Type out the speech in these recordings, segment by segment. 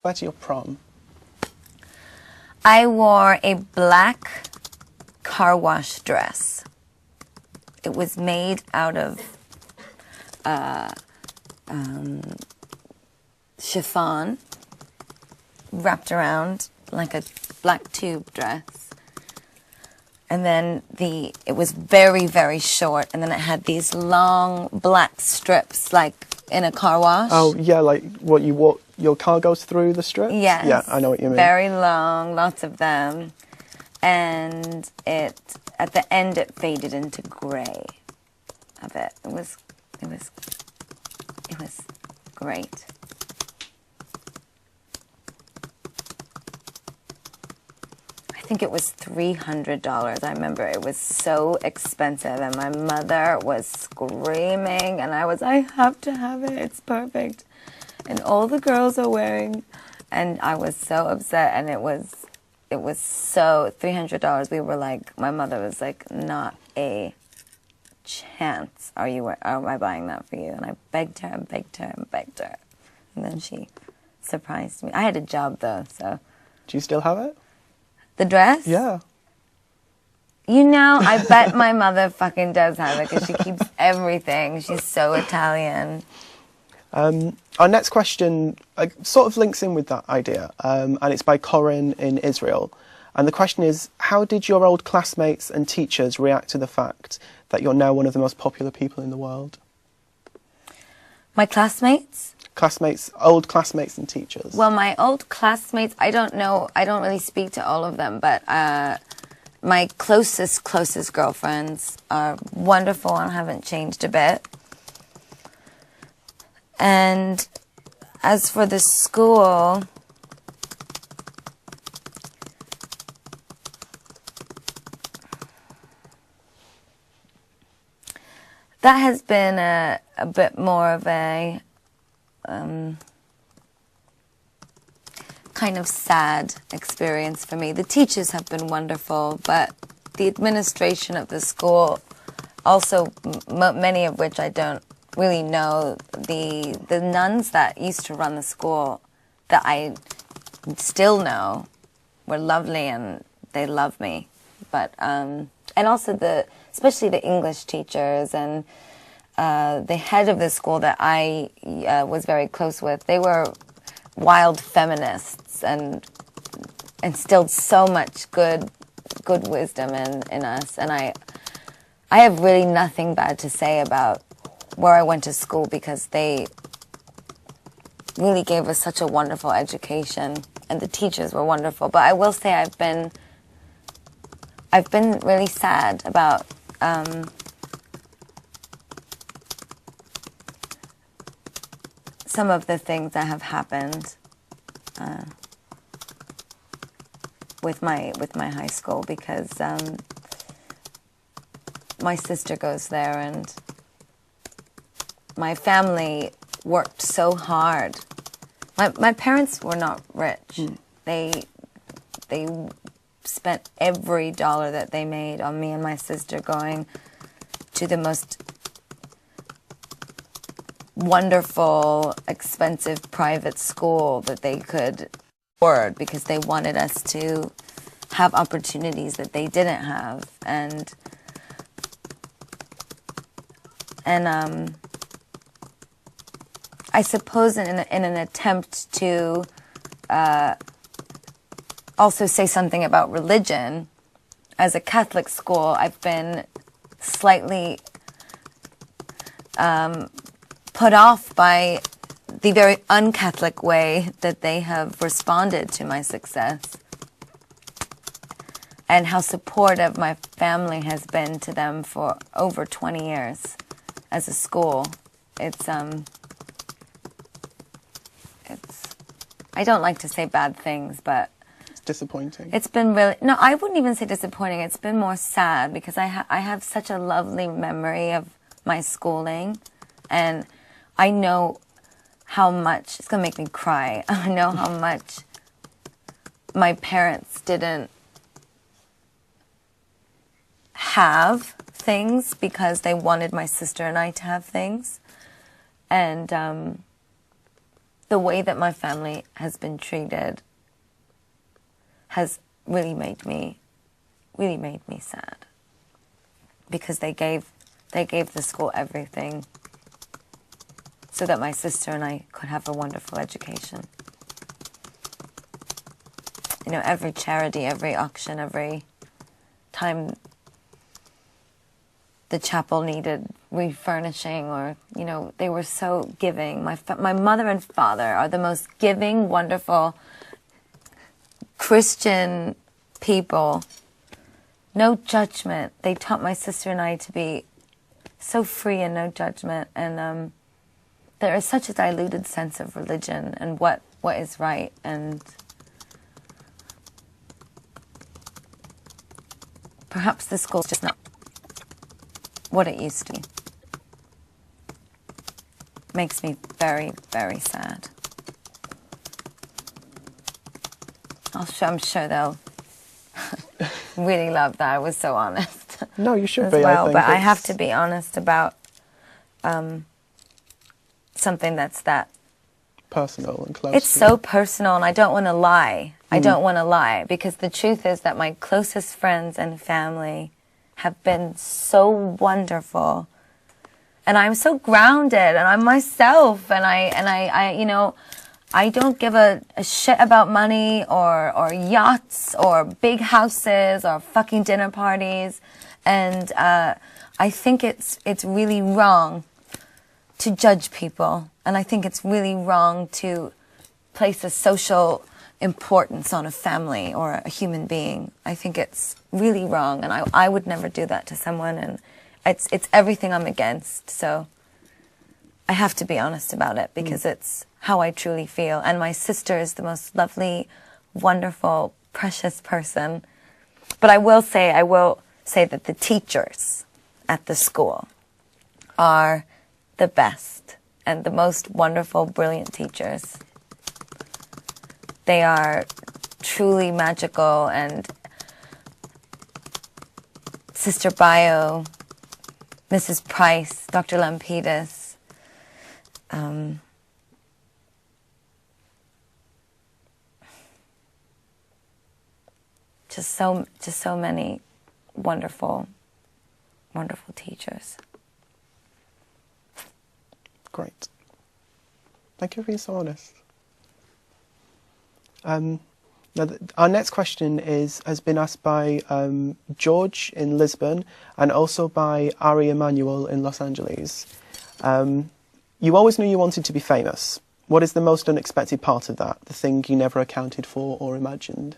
Wear to your prom? I wore a black car wash dress. It was made out of chiffon, wrapped around like a black tube dress. And then it was very, very short, and then it had these long black strips, like in a car wash. Oh, yeah, like what you walk, your car goes through the strips? Yes. Yeah, I know what you mean. Very long, lots of them. And at the end, it faded into grey a bit. It was great. I think it was $300. I remember it was so expensive, and my mother was screaming, and I have to have it, it's perfect. And all the girls are wearing, and I was so upset, and it was so, $300. We were like, my mother was like, not a chance am I buying that for you? And I begged her and begged her and begged her. And then she surprised me. I had a job though, so. Do you still have it? The dress? Yeah. You know, I bet my mother fucking does have it because she keeps everything. She's so Italian. Our next question sort of links in with that idea, and it's by Corinne in Israel. And the question is, how did your old classmates and teachers react to the fact that you're now one of the most popular people in the world? My classmates? Old classmates and teachers. Well, my old classmates, I don't know, I don't really speak to all of them, but my closest girlfriends are wonderful and haven't changed a bit. And as for the school, that has been a bit more of a kind of sad experience for me. The teachers have been wonderful, but the administration of the school, also many of which I don't really know, the nuns that used to run the school that I still know were lovely and they love me. But and also especially the English teachers and the head of the school that I was very close with, they were wild feminists and instilled so much good wisdom in us. And I have really nothing bad to say about where I went to school because they really gave us such a wonderful education and the teachers were wonderful. But I will say I've been really sad about some of the things that have happened with my high school because my sister goes there and my family worked so hard. My parents were not rich. They spent every dollar that they made on me and my sister going to the most wonderful, expensive private school that they could afford because they wanted us to have opportunities that they didn't have. And I suppose in an attempt to also say something about religion, as a Catholic school, I've been slightly put off by the very un-Catholic way that they have responded to my success and how supportive my family has been to them for over 20 years as a school. I don't like to say bad things, but it's disappointing. It's been really, no, I wouldn't even say disappointing. It's been more sad because I have such a lovely memory of my schooling, and I know how much, it's going to make me cry, I know how much my parents didn't have things because they wanted my sister and I to have things. And the way that my family has been treated has really made me sad, because they gave the school everything so that my sister and I could have a wonderful education. You know, every charity, every auction, every time the chapel needed refurnishing, or, you know, they were so giving. My mother and father are the most giving, wonderful Christian people. No judgment. They taught my sister and I to be so free and no judgment. And there is such a diluted sense of religion and what is right. And perhaps the school's just not what it used to be. Makes me very, very sad. I'm sure they'll really love that I was so honest. No, you should as be. well, I think but I have to be honest about something that's that personal and close. It's so personal, and I don't want to lie. I don't want to lie, because the truth is that my closest friends and family have been so wonderful, and I'm so grounded, and I'm myself, and I you know, I don't give a shit about money or yachts or big houses or fucking dinner parties, and I think it's really wrong to judge people, and I think it's really wrong to place a social importance on a family or a human being. I think it's really wrong, and I would never do that to someone, and it's everything I'm against. So I have to be honest about it, because it's how I truly feel. And my sister is the most lovely, wonderful, precious person. But I will say that the teachers at the school are the best and the most wonderful, brilliant teachers. They are truly magical, and Sister Bio, Mrs. Price, Dr. Lampetus, just so many wonderful, wonderful teachers. Great. Thank you for being so honest. Now, our next question has been asked by George in Lisbon, and also by Ari Emanuel in Los Angeles. You always knew you wanted to be famous. What is the most unexpected part of that? The thing you never accounted for or imagined?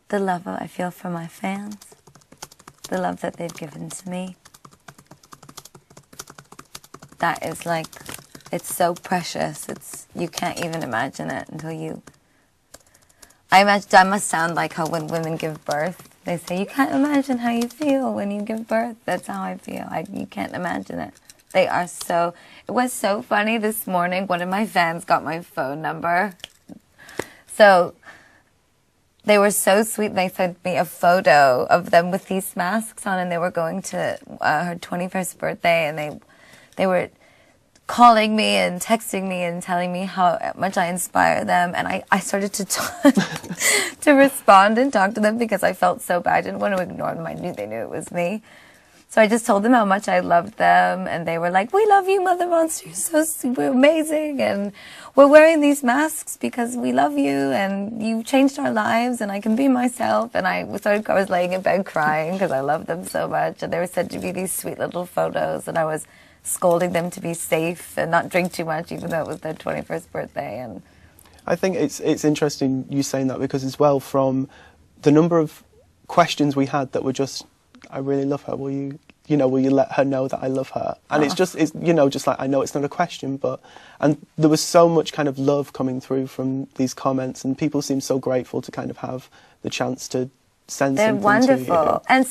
The love I feel for my fans. The love that they've given to me. That is like, it's so precious. You can't even imagine it until you... I must sound like how when women give birth, they say, you can't imagine how you feel when you give birth. That's how I feel. You can't imagine it. They are so... It was so funny this morning. One of my fans got my phone number. So they were so sweet. They sent me a photo of them with these masks on, and they were going to her 21st birthday, and they were calling me and texting me and telling me how much I inspire them. And I started to respond and talk to them, because I felt so bad. I didn't want to ignore them. I knew they knew it was me. So I just told them how much I loved them, and they were like, we love you, Mother Monster. You're so we're amazing, and we're wearing these masks because we love you, and you changed our lives, and I can be myself. And I was laying in bed crying because I loved them so much, and they were sending me these sweet little photos, and I was scolding them to be safe and not drink too much, even though it was their 21st birthday. And I think it's interesting you saying that, because as well, from the number of questions we had that were just, I really love her, will you let her know that I love her? And it's just like, I know it's not a question, and there was so much kind of love coming through from these comments, and people seem so grateful to kind of have the chance to send something to you. They're wonderful. And